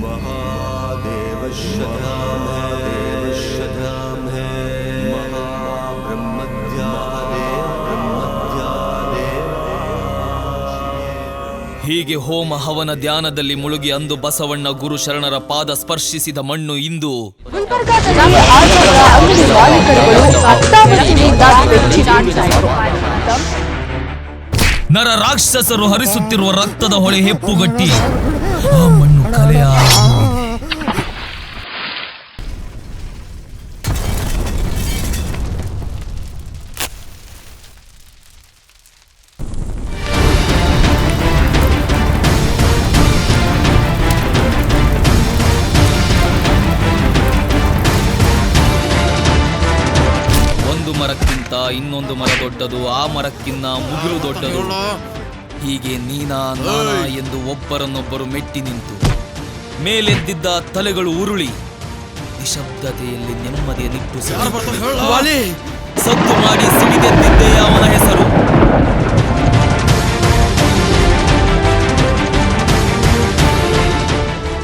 महादेव शतनाम है ಹೀಗೆ ಹೋಮ ಹವನ ಧ್ಯಾನದಲ್ಲಿ ಮುಳುಗಿ ಅಂದು ಬಸವಣ್ಣ ಗುರು ಶರಣರ ಪಾದ ಸ್ಪರ್ಶಿಸಿದ ಮಣ್ಣು ಇಂದು ನರ ರಾಕ್ಷಸರು ಹರಿಸುತ್ತಿರುವ ರಕ್ತದ ಹೊಳೆ ಹೆಪ್ಪುಗಟ್ಟಿ ಆ ಮಣ್ಣು ಕಲೆಯ ಮರಕ್ಕಿಂತ ಇನ್ನೊಂದು ಮರ ದೊಡ್ಡದು, ಆ ಮರಕ್ಕಿನ್ನ ಮುಗಿಲು ದೊಡ್ಡದು. ಹೀಗೆ ನೀನಾ ನಾನಾ ಎಂದು ಒಬ್ಬರನ್ನೊಬ್ಬರು ಮೆಟ್ಟಿ ನಿಂತು ಮೇಲೆದ್ದಿದ್ದ ತಲೆಗಳು ಉರುಳಿ ನಿಶಬ್ದತೆಯಲ್ಲಿ ನೆಮ್ಮದಿಯ ನಿಟ್ಟುಸಿ ಸದ್ದು ಮಾಡಿ ಸಿಡಿದೆದ್ದಿದ್ದೇ ಅವನ ಹೆಸರು.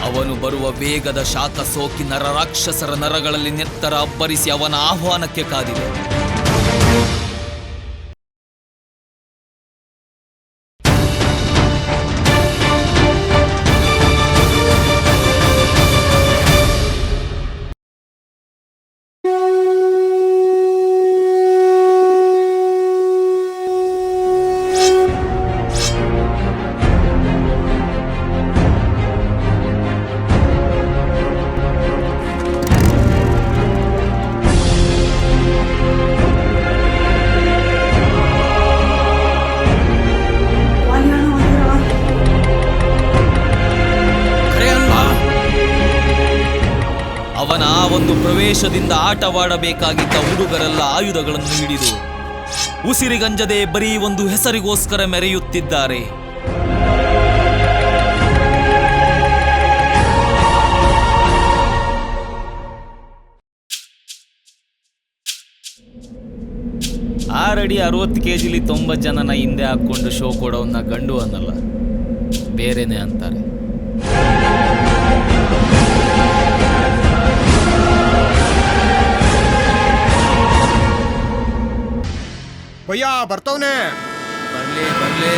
ಅವನು ಬರುವ ವೇಗದ ಶಾಖ ಸೋಕಿ ನರರಾಕ್ಷಸರ ನರಗಳಲ್ಲಿ ನೆತ್ತರ ಅಬ್ಬರಿಸಿ ಅವನ ಆಹ್ವಾನಕ್ಕೆ ಕಾದಿದೆ. ಅವನ ಆ ಒಂದು ಪ್ರವೇಶದಿಂದ ಆಟವಾಡಬೇಕಾಗಿದ್ದ ಹುಡುಗರೆಲ್ಲ ಆಯುಧಗಳನ್ನು ಹಿಡಿದು ಉಸಿರಿಗಂಜದೆ ಬರೀ ಒಂದು ಹೆಸರಿಗೋಸ್ಕರ ಮೆರೆಯುತ್ತಿದ್ದಾರೆ. ಆರಡಿ 60 kgಲಿ 90 ಜನನ ಹಿಂದೆ ಹಾಕೊಂಡು ಶೋ ಕೊಡೋನ್ನ ಗಂಡು ಅನ್ನಲ್ಲ, ಬೇರೆನೆ ಅಂತಾರೆ. ಭಯ್ಯ ಬರ್ತವನೆ. ಬರ್ಲಿ ಬರ್ಲಿ.